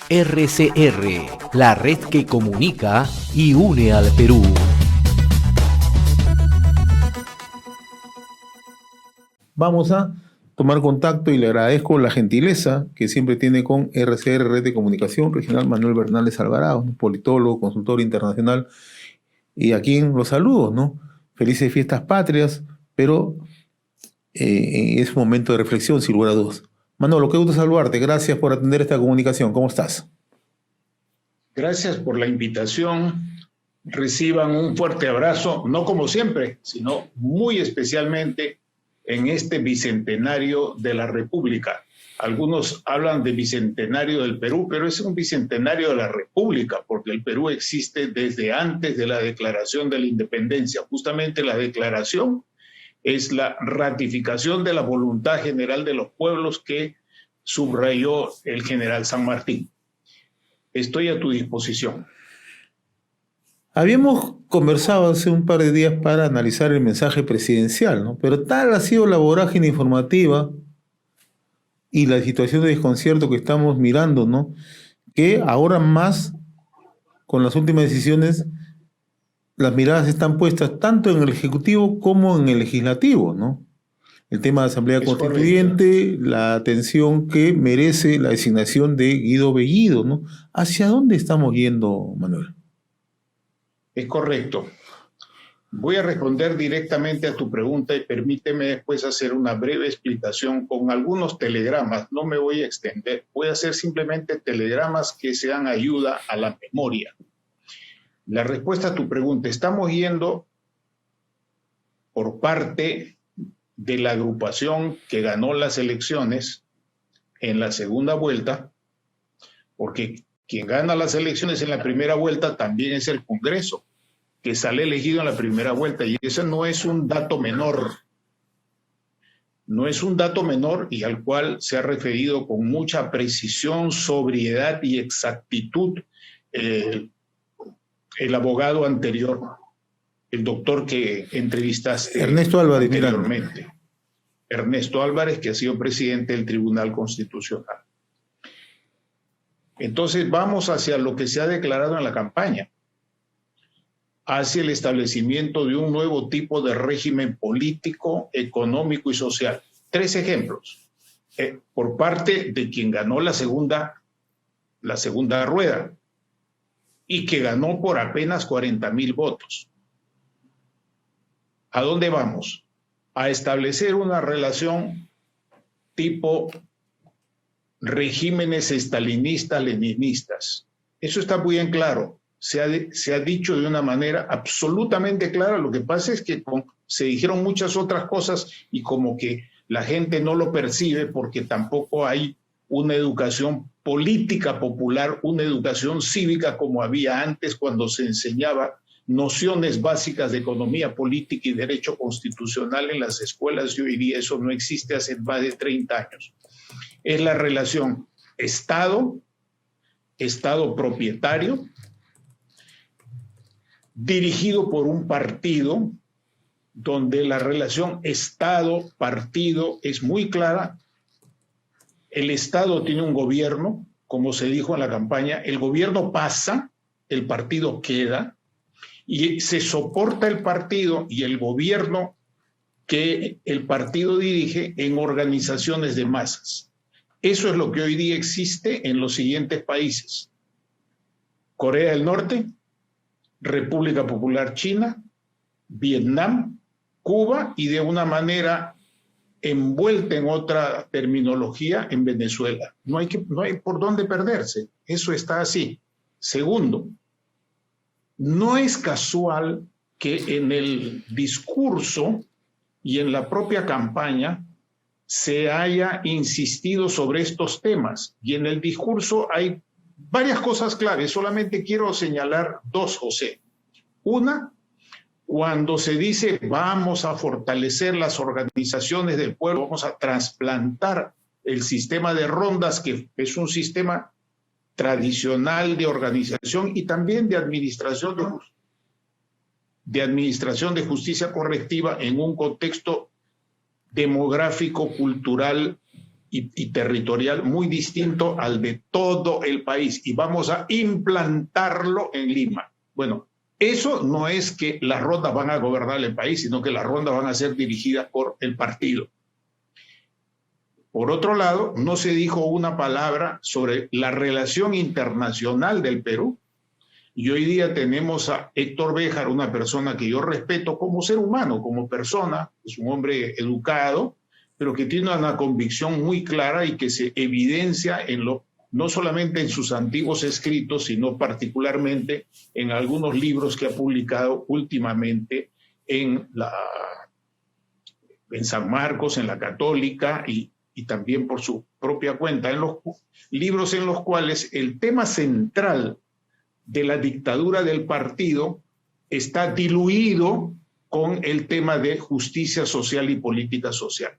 RCR, la red que comunica y une al Perú. Vamos a tomar contacto y le agradezco la gentileza que siempre tiene con RCR, Red de Comunicación Regional, Manuel Bernales Alvarado, politólogo, consultor internacional, y a quien los saludo, ¿no? Felices fiestas patrias, pero es un momento de reflexión, sin lugar a dudas. Manolo, qué gusto saludarte, gracias por atender esta comunicación, ¿cómo estás? Gracias por la invitación. Reciban un fuerte abrazo, no como siempre, sino muy especialmente en este bicentenario de la República. Algunos hablan de bicentenario del Perú, pero es un bicentenario de la República, porque el Perú existe desde antes de la Declaración de la Independencia. Justamente la declaración es la ratificación de la voluntad general de los pueblos que subrayó el general San Martín. Estoy a tu disposición. Habíamos conversado hace un par de días para analizar el mensaje presidencial, ¿no? Pero tal ha sido la vorágine informativa y la situación de desconcierto que estamos mirando, ¿no? Que ahora más, con las últimas decisiones, las miradas están puestas tanto en el Ejecutivo como en el Legislativo, ¿no? El tema de Asamblea Constituyente, correcto. La atención que merece la designación de Guido Bellido, ¿no? ¿Hacia dónde estamos yendo, Manuel? Es correcto. Voy a responder directamente a tu pregunta y permíteme después hacer una breve explicación con algunos telegramas. No me voy a extender. Voy a hacer simplemente telegramas que sean ayuda a la memoria. La respuesta a tu pregunta, estamos yendo por parte de la agrupación que ganó las elecciones en la segunda vuelta, porque quien gana las elecciones en la primera vuelta también es el Congreso, que sale elegido en la primera vuelta, y ese no es un dato menor. No es un dato menor y al cual se ha referido con mucha precisión, sobriedad y exactitud el abogado anterior, el doctor que entrevistaste Ernesto Álvarez, anteriormente. Ernesto Álvarez, que ha sido presidente del Tribunal Constitucional. Entonces vamos hacia lo que se ha declarado en la campaña, hacia el establecimiento de un nuevo tipo de régimen político, económico y social. 3 ejemplos. Por parte de quien ganó la segunda rueda y que ganó por apenas 40,000 votos. ¿A dónde vamos? A establecer una relación tipo regímenes estalinistas, leninistas. Eso está muy bien claro. Se ha dicho de una manera absolutamente clara. Lo que pasa es que se dijeron muchas otras cosas y como que la gente no lo percibe porque tampoco hay una educación política popular, una educación cívica como había antes cuando se enseñaba nociones básicas de economía política y derecho constitucional en las escuelas. Y hoy día eso no existe hace más de 30 años. Es la relación Estado propietario, dirigido por un partido, donde la relación Estado-partido es muy clara. El Estado tiene un gobierno, como se dijo en la campaña, el gobierno pasa, el partido queda, y se soporta el partido y el gobierno que el partido dirige en organizaciones de masas. Eso es lo que hoy día existe en los siguientes países: Corea del Norte, República Popular China, Vietnam, Cuba y de una manera envuelta en otra terminología en Venezuela. No hay por dónde perderse. Eso está así. Segundo, no es casual que en el discurso y en la propia campaña se haya insistido sobre estos temas. Y en el discurso hay varias cosas claves. Solamente quiero señalar 2, José. Una, cuando se dice vamos a fortalecer las organizaciones del pueblo, vamos a trasplantar el sistema de rondas, que es un sistema tradicional de organización y también de administración de justicia correctiva en un contexto demográfico, cultural y territorial muy distinto al de todo el país y vamos a implantarlo en Lima. Bueno, eso no es que las rondas van a gobernar el país, sino que las rondas van a ser dirigidas por el partido. Por otro lado, no se dijo una palabra sobre la relación internacional del Perú. Y hoy día tenemos a Héctor Béjar, una persona que yo respeto como ser humano, como persona, es un hombre educado, pero que tiene una convicción muy clara y que se evidencia no solamente en sus antiguos escritos, sino particularmente en algunos libros que ha publicado últimamente en San Marcos, en la Católica y también por su propia cuenta, en los libros en los cuales el tema central de la dictadura del partido está diluido con el tema de justicia social y política social.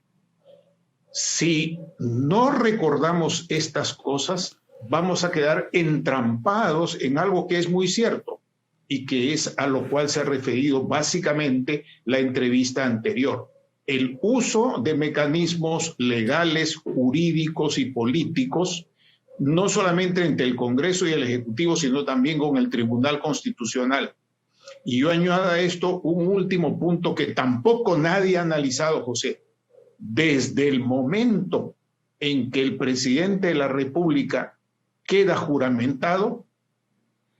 Si no recordamos estas cosas, vamos a quedar entrampados en algo que es muy cierto y que es a lo cual se ha referido básicamente la entrevista anterior. El uso de mecanismos legales, jurídicos y políticos, no solamente entre el Congreso y el Ejecutivo, sino también con el Tribunal Constitucional. Y yo añado a esto un último punto que tampoco nadie ha analizado, José. Desde el momento en que el presidente de la República queda juramentado,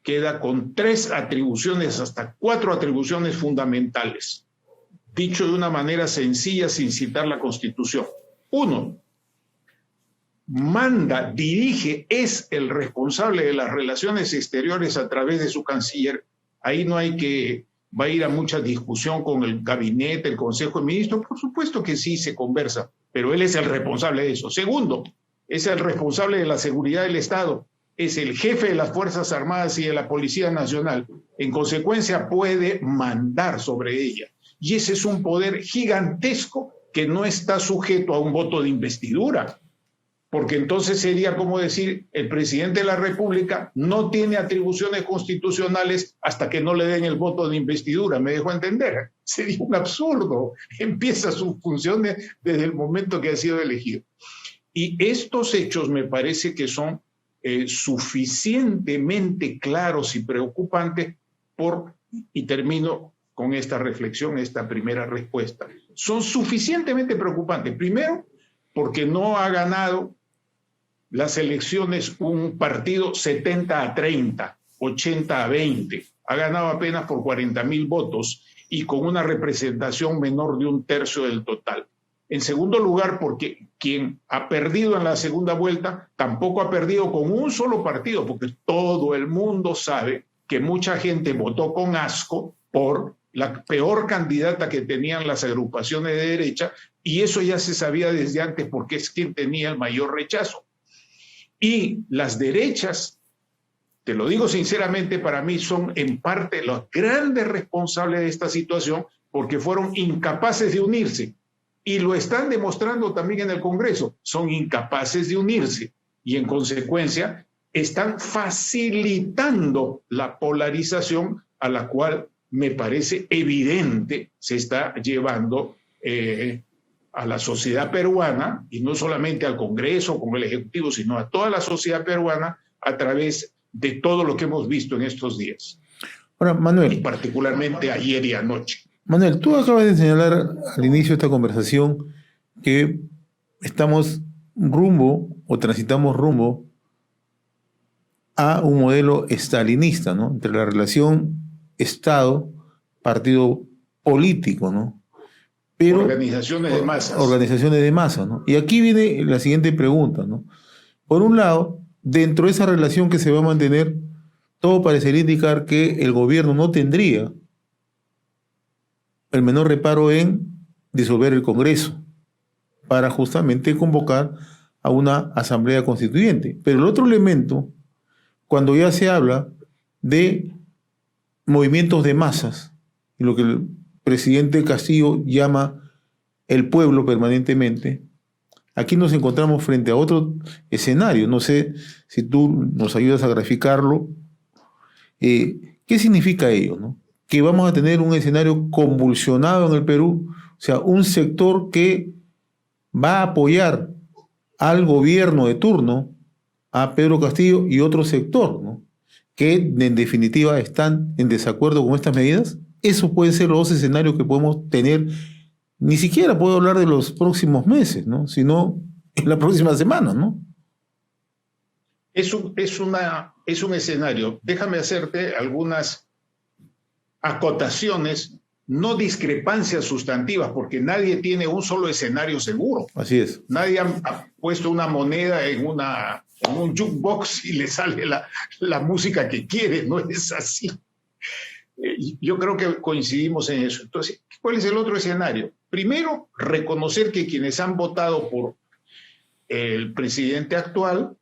queda con 3 atribuciones, hasta 4 atribuciones fundamentales. Dicho de una manera sencilla, sin citar la Constitución. 1, manda, dirige, es el responsable de las relaciones exteriores a través de su canciller. Ahí no hay que, va a ir a mucha discusión con el gabinete, el Consejo de Ministros. Por supuesto que sí se conversa, pero él es el responsable de eso. 2, es el responsable de la seguridad del Estado. Es el jefe de las Fuerzas Armadas y de la Policía Nacional. En consecuencia, puede mandar sobre ella. Y ese es un poder gigantesco que no está sujeto a un voto de investidura. Porque entonces sería como decir, el presidente de la República no tiene atribuciones constitucionales hasta que no le den el voto de investidura. ¿Me dejo entender? Sería un absurdo. Empieza sus funciones desde el momento que ha sido elegido. Y estos hechos me parece que son suficientemente claros y preocupantes y termino con esta reflexión, esta primera respuesta. Son suficientemente preocupantes. Primero, porque no ha ganado las elecciones un partido 70-30, 80-20. Ha ganado apenas por 40,000 votos y con una representación menor de 1/3 del total. En segundo lugar, porque quien ha perdido en la segunda vuelta tampoco ha perdido con un solo partido, porque todo el mundo sabe que mucha gente votó con asco por la peor candidata que tenían las agrupaciones de derecha, y eso ya se sabía desde antes porque es quien tenía el mayor rechazo. Y las derechas, te lo digo sinceramente, para mí son en parte los grandes responsables de esta situación porque fueron incapaces de unirse. Y lo están demostrando también en el Congreso. Son incapaces de unirse y en consecuencia están facilitando la polarización a la cual me parece evidente se está llevando a la sociedad peruana, y no solamente al Congreso como el Ejecutivo, sino a toda la sociedad peruana a través de todo lo que hemos visto en estos días. Ahora, Manuel. Y particularmente ayer y anoche. Manuel, tú acabas de señalar al inicio de esta conversación que estamos transitamos rumbo a un modelo estalinista, ¿no? Entre la relación Estado-partido político, ¿no? Pero, organizaciones de masas. Organizaciones de masas, ¿no? Y aquí viene la siguiente pregunta, ¿no? Por un lado, dentro de esa relación que se va a mantener, todo parecería indicar que el gobierno no tendría el menor reparo en disolver el Congreso para justamente convocar a una asamblea constituyente. Pero el otro elemento, cuando ya se habla de movimientos de masas, y lo que el presidente Castillo llama el pueblo permanentemente, aquí nos encontramos frente a otro escenario. No sé si tú nos ayudas a graficarlo. ¿Qué significa ello, no? Que vamos a tener un escenario convulsionado en el Perú, o sea, un sector que va a apoyar al gobierno de turno, a Pedro Castillo y otro sector, ¿no?, que en definitiva están en desacuerdo con estas medidas. Esos pueden ser los dos escenarios que podemos tener. Ni siquiera puedo hablar de los próximos meses, ¿no?, sino en la próxima semana, ¿no? Es un escenario. Déjame hacerte algunas acotaciones, no discrepancias sustantivas, porque nadie tiene un solo escenario seguro. Así es. Nadie ha puesto una moneda en un jukebox y le sale la música que quiere, no es así. Yo creo que coincidimos en eso. Entonces, ¿cuál es el otro escenario? Primero, reconocer que quienes han votado por el presidente actual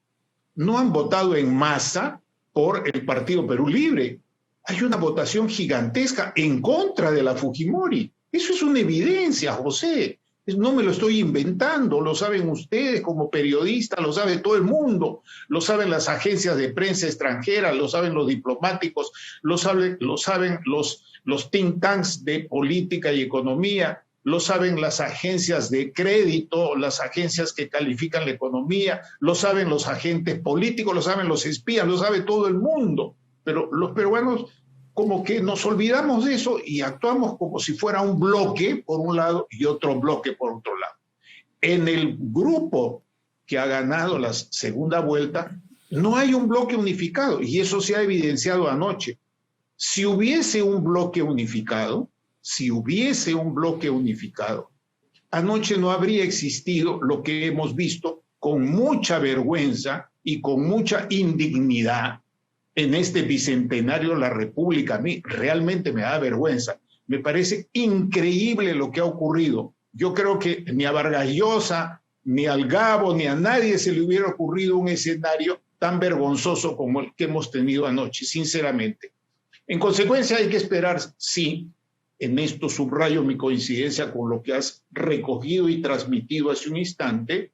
no han votado en masa por el Partido Perú Libre. Hay una votación gigantesca en contra de la Fujimori. Eso es una evidencia, José. No me lo estoy inventando, lo saben ustedes como periodistas, lo sabe todo el mundo, lo saben las agencias de prensa extranjeras, lo saben los diplomáticos, lo saben los think tanks de política y economía, lo saben las agencias de crédito, las agencias que califican la economía, lo saben los agentes políticos, lo saben los espías, lo sabe todo el mundo. Pero los peruanos como que nos olvidamos de eso y actuamos como si fuera un bloque por un lado y otro bloque por otro lado. En el grupo que ha ganado la segunda vuelta no hay un bloque unificado y eso se ha evidenciado anoche. Si hubiese un bloque unificado, anoche no habría existido lo que hemos visto con mucha vergüenza y con mucha indignidad en este bicentenario de la República. A mí realmente me da vergüenza. Me parece increíble lo que ha ocurrido. Yo creo que ni a Vargas Llosa, ni al Gabo, ni a nadie se le hubiera ocurrido un escenario tan vergonzoso como el que hemos tenido anoche, sinceramente. En consecuencia, hay que esperar, sí. En esto subrayo mi coincidencia con lo que has recogido y transmitido hace un instante,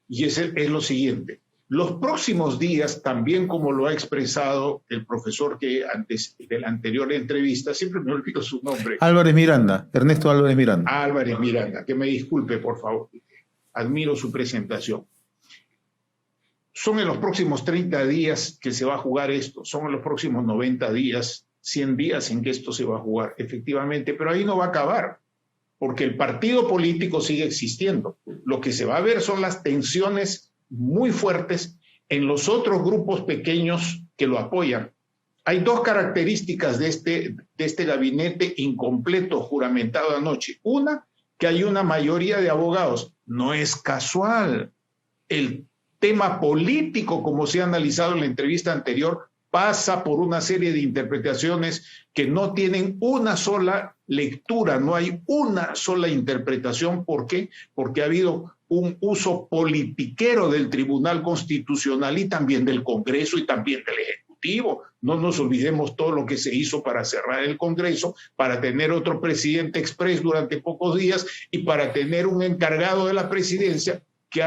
y es lo siguiente. Los próximos días, también como lo ha expresado el profesor que antes de la anterior entrevista, siempre me olvido su nombre. Álvarez Miranda, Ernesto Álvarez Miranda. Álvarez Miranda, que me disculpe, por favor. Admiro su presentación. Son en los próximos 30 días que se va a jugar esto, son en los próximos 90 días, 100 días en que esto se va a jugar, efectivamente, pero ahí no va a acabar, porque el partido político sigue existiendo. Lo que se va a ver son las tensiones muy fuertes en los otros grupos pequeños que lo apoyan. Hay dos características de este gabinete incompleto juramentado anoche. Una, que hay una mayoría de abogados. No es casual. El tema político, como se ha analizado en la entrevista anterior, pasa por una serie de interpretaciones que no tienen una sola lectura, no hay una sola interpretación. ¿Por qué? Porque ha habido un uso politiquero del Tribunal Constitucional y también del Congreso y también del Ejecutivo. No nos olvidemos todo lo que se hizo para cerrar el Congreso, para tener otro presidente exprés durante pocos días y para tener un encargado de la presidencia que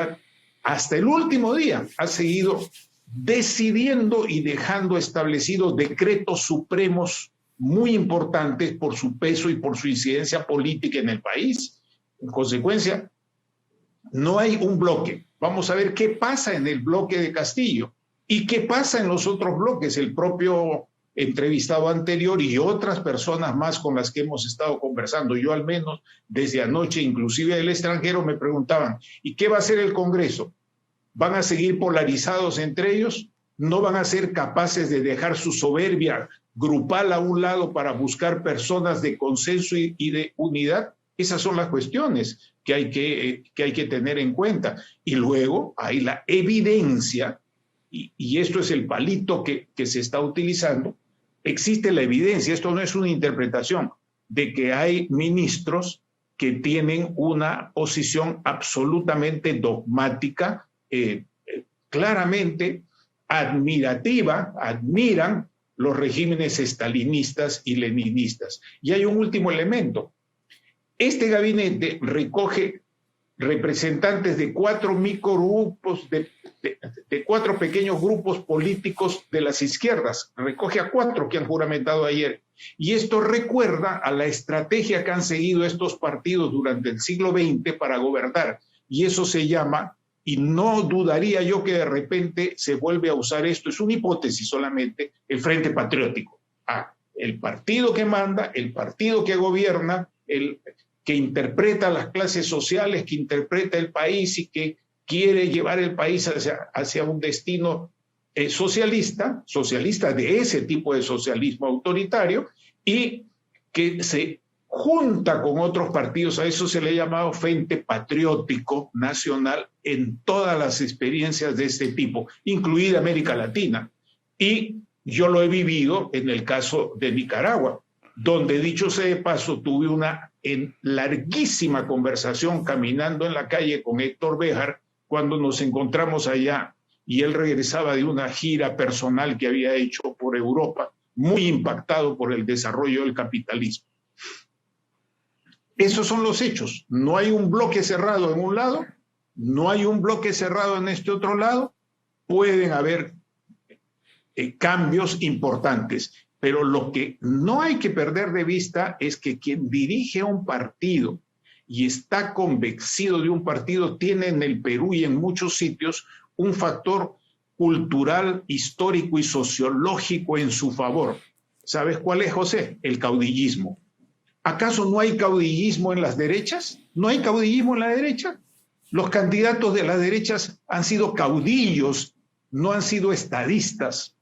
hasta el último día ha seguido decidiendo y dejando establecidos decretos supremos muy importantes por su peso y por su incidencia política en el país. En consecuencia, no hay un bloque. Vamos a ver qué pasa en el bloque de Castillo y qué pasa en los otros bloques. El propio entrevistado anterior y otras personas más con las que hemos estado conversando, yo al menos desde anoche, inclusive del extranjero, me preguntaban, ¿y qué va a hacer el Congreso? ¿Van a seguir polarizados entre ellos? ¿No van a ser capaces de dejar su soberbia grupal a un lado para buscar personas de consenso y de unidad? Esas son las cuestiones que hay que tener en cuenta. Y luego hay la evidencia, y esto es el palito que se está utilizando, existe la evidencia, esto no es una interpretación, de que hay ministros que tienen una posición absolutamente dogmática, claramente admirativa, admiran los regímenes estalinistas y leninistas. Y hay un último elemento. Este gabinete recoge representantes de 4 microgrupos, de 4 pequeños grupos políticos de las izquierdas. Recoge a 4 que han juramentado ayer. Y esto recuerda a la estrategia que han seguido estos partidos durante el siglo XX para gobernar. Y eso se llama y no dudaría yo que de repente se vuelve a usar esto, es una hipótesis solamente, el Frente Patriótico. El partido que manda, el partido que gobierna, el que interpreta las clases sociales, que interpreta el país y que quiere llevar el país hacia un destino socialista de ese tipo de socialismo autoritario, y que se junta con otros partidos. A eso se le ha llamado Frente Patriótico Nacional en todas las experiencias de este tipo, incluida América Latina. Y yo lo he vivido en el caso de Nicaragua, donde, dicho sea de paso, tuve una larguísima conversación caminando en la calle con Héctor Béjar cuando nos encontramos allá, y él regresaba de una gira personal que había hecho por Europa, muy impactado por el desarrollo del capitalismo. Esos son los hechos. No hay un bloque cerrado en un lado, no hay un bloque cerrado en este otro lado. Pueden haber cambios importantes, pero lo que no hay que perder de vista es que quien dirige un partido y está convencido de un partido tiene en el Perú y en muchos sitios un factor cultural, histórico y sociológico en su favor. ¿Sabes cuál es, José? El caudillismo. ¿Acaso no hay caudillismo en las derechas? ¿No hay caudillismo en la derecha? Los candidatos de las derechas han sido caudillos, no han sido estadistas.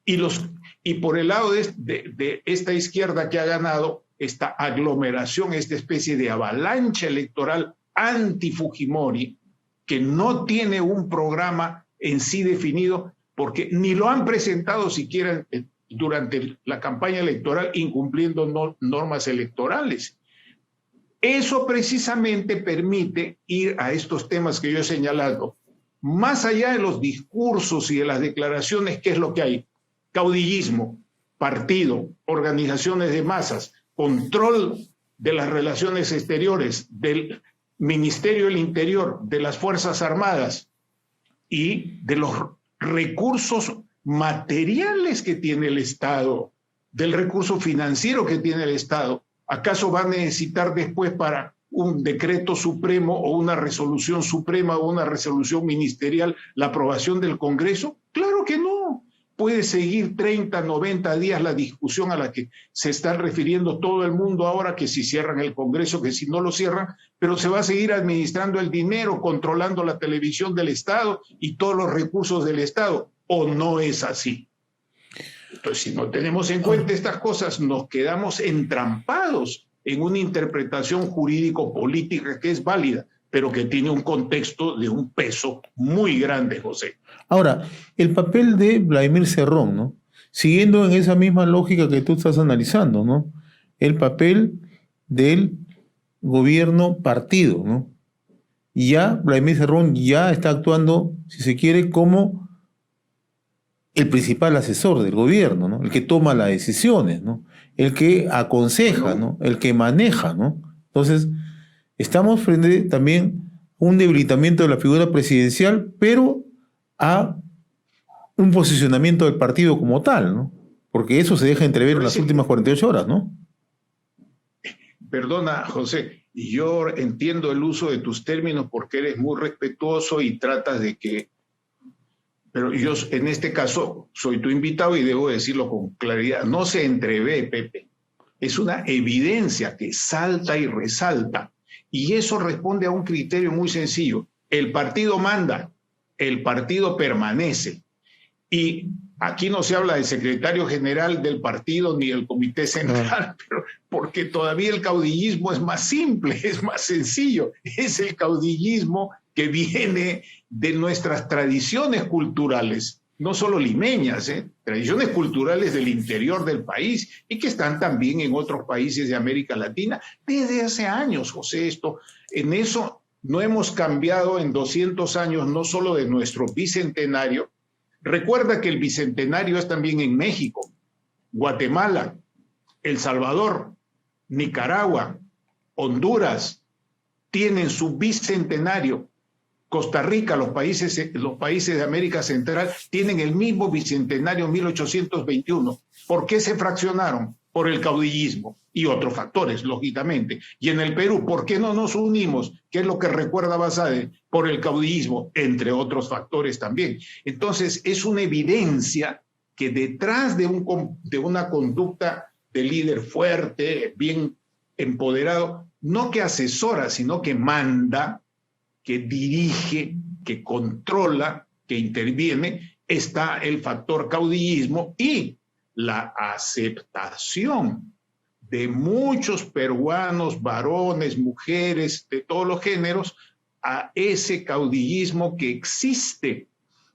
Y por el lado de esta izquierda que ha ganado, esta aglomeración, esta especie de avalancha electoral anti-Fujimori, que no tiene un programa en sí definido, porque ni lo han presentado siquiera durante la campaña electoral, incumpliendo normas electorales. Eso precisamente permite ir a estos temas que yo he señalado. Más allá de los discursos y de las declaraciones, ¿qué es lo que hay? Caudillismo, partido, organizaciones de masas, control de las relaciones exteriores, del Ministerio del Interior, de las Fuerzas Armadas y de los recursos materiales que tiene el Estado, del recurso financiero que tiene el Estado. ¿Acaso va a necesitar después para un decreto supremo o una resolución suprema o una resolución ministerial la aprobación del Congreso? Claro que no. Puede seguir 30, 90 días la discusión a la que se está refiriendo todo el mundo ahora, que si cierran el Congreso, que si no lo cierran, pero se va a seguir administrando el dinero, controlando la televisión del Estado y todos los recursos del Estado. ¿O no es así? Entonces, si no tenemos en cuenta estas cosas, nos quedamos entrampados en una interpretación jurídico-política que es válida, pero que tiene un contexto de un peso muy grande, José. Ahora, el papel de Vladimir Cerrón, ¿no? Siguiendo en esa misma lógica que tú estás analizando, ¿no? El papel del gobierno partido, ¿no? Y ya Vladimir Cerrón ya está actuando, si se quiere, como el principal asesor del gobierno, ¿no? El que toma las decisiones, ¿no? El que aconseja, ¿no? El que maneja, ¿no? Entonces, estamos frente también a un debilitamiento de la figura presidencial, pero a un posicionamiento del partido como tal, ¿no? Porque eso se deja entrever en las últimas 48 horas, ¿no? Perdona, José, yo entiendo el uso de tus términos porque eres muy respetuoso y tratas de que... Pero yo en este caso soy tu invitado y debo decirlo con claridad. No se entrevé, Pepe. Es una evidencia que salta y resalta. Y eso responde a un criterio muy sencillo. El partido manda, el partido permanece. Y aquí no se habla del secretario general del partido ni del comité central, pero porque todavía el caudillismo es más simple, es más sencillo. Es el caudillismo que viene de nuestras tradiciones culturales, no solo limeñas, tradiciones culturales del interior del país y que están también en otros países de América Latina desde hace años, José. En eso no hemos cambiado en 200 años, no solo de nuestro bicentenario. Recuerda que el bicentenario es también en México, Guatemala, El Salvador, Nicaragua, Honduras, tienen su bicentenario. Costa Rica, los países de América Central tienen el mismo bicentenario 1821. ¿Por qué se fraccionaron? por el caudillismo y otros factores, lógicamente. Y en el Perú, ¿por qué no nos unimos? ¿Qué es lo que recuerda Basadre? Por el caudillismo, entre otros factores también. Entonces, es una evidencia que detrás de una conducta de líder fuerte, bien empoderado, no que asesora, sino que manda, que dirige, que controla, que interviene, está el factor caudillismo y la aceptación de muchos peruanos, varones, mujeres, de todos los géneros, a ese caudillismo que existe.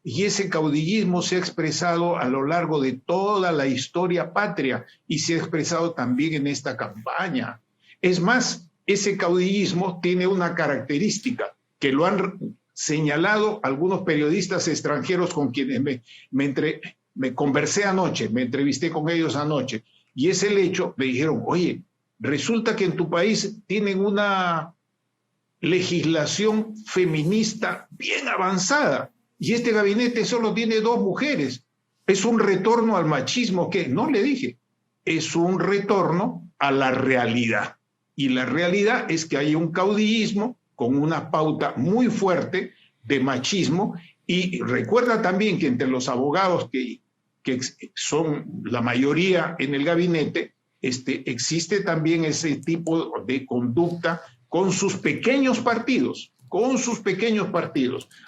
Y ese caudillismo se ha expresado a lo largo de toda la historia patria y se ha expresado también en esta campaña. Es más, ese caudillismo tiene una característica que lo han señalado algunos periodistas extranjeros con quienes me conversé anoche, me entrevisté con ellos anoche, y es el hecho, me dijeron, oye, resulta que en tu país tienen una legislación feminista bien avanzada, y este gabinete solo tiene 2 mujeres. ¿Es un retorno al machismo? ¿Qué? No, le dije, es un retorno a la realidad. Y la realidad es que hay un caudillismo con una pauta muy fuerte de machismo, y recuerda también que entre los abogados que son la mayoría en el gabinete, existe también ese tipo de conducta con sus pequeños partidos,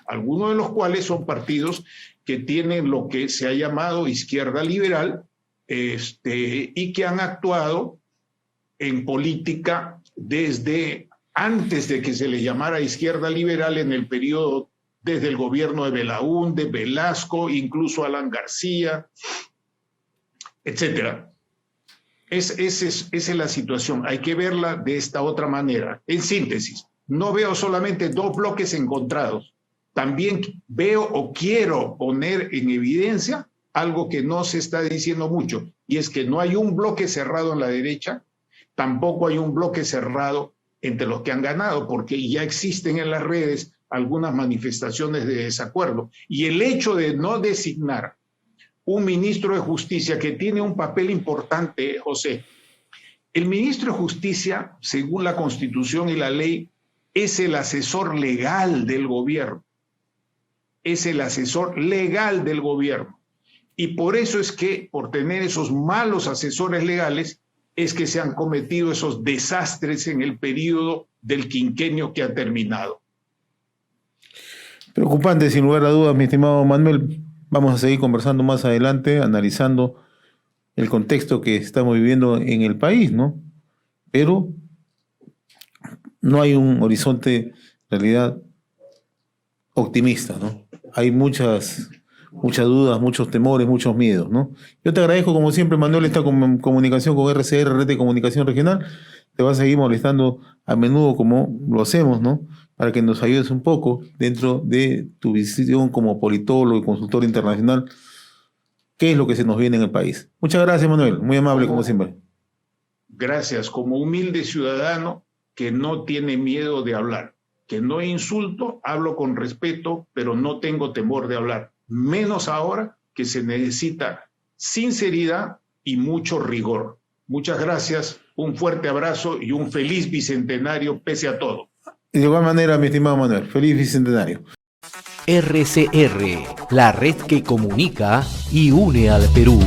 algunos de los cuales son partidos que tienen lo que se ha llamado izquierda liberal, y que han actuado en política desde antes de que se le llamara izquierda liberal, en el periodo desde el gobierno de Belaúnde, Velasco, incluso Alan García, etcétera. Esa es la situación. Hay que verla de esta otra manera. En síntesis, no veo solamente 2 bloques encontrados. También veo o quiero poner en evidencia algo que no se está diciendo mucho, y es que no hay un bloque cerrado en la derecha, tampoco hay un bloque cerrado entre los que han ganado, porque ya existen en las redes algunas manifestaciones de desacuerdo. Y el hecho de no designar un ministro de Justicia que tiene un papel importante, José, el ministro de Justicia, según la Constitución y la ley, es el asesor legal del gobierno. Es el asesor legal del gobierno. Y por eso es que, por tener esos malos asesores legales, es que se han cometido esos desastres en el periodo del quinquenio que ha terminado. Preocupante, sin lugar a dudas, mi estimado Manuel. Vamos a seguir conversando más adelante, analizando el contexto que estamos viviendo en el país, ¿no? Pero no hay un horizonte, en realidad, optimista, ¿no? Hay muchas dudas, muchos temores, muchos miedos, ¿no? Yo te agradezco, como siempre, Manuel, esta comunicación con RCR, Red de Comunicación Regional. Te va a seguir molestando a menudo como lo hacemos, ¿no? Para que nos ayudes un poco dentro de tu visión como politólogo y consultor internacional, qué es lo que se nos viene en el país. Muchas gracias, Manuel. Muy amable, como siempre. Gracias. Como humilde ciudadano que no tiene miedo de hablar, que no insulto, hablo con respeto, pero no tengo temor de hablar. Menos ahora que se necesita sinceridad y mucho rigor. Muchas gracias, un fuerte abrazo y un feliz bicentenario pese a todo. De igual manera, mi estimado Manuel, feliz bicentenario. RCR, la red que comunica y une al Perú.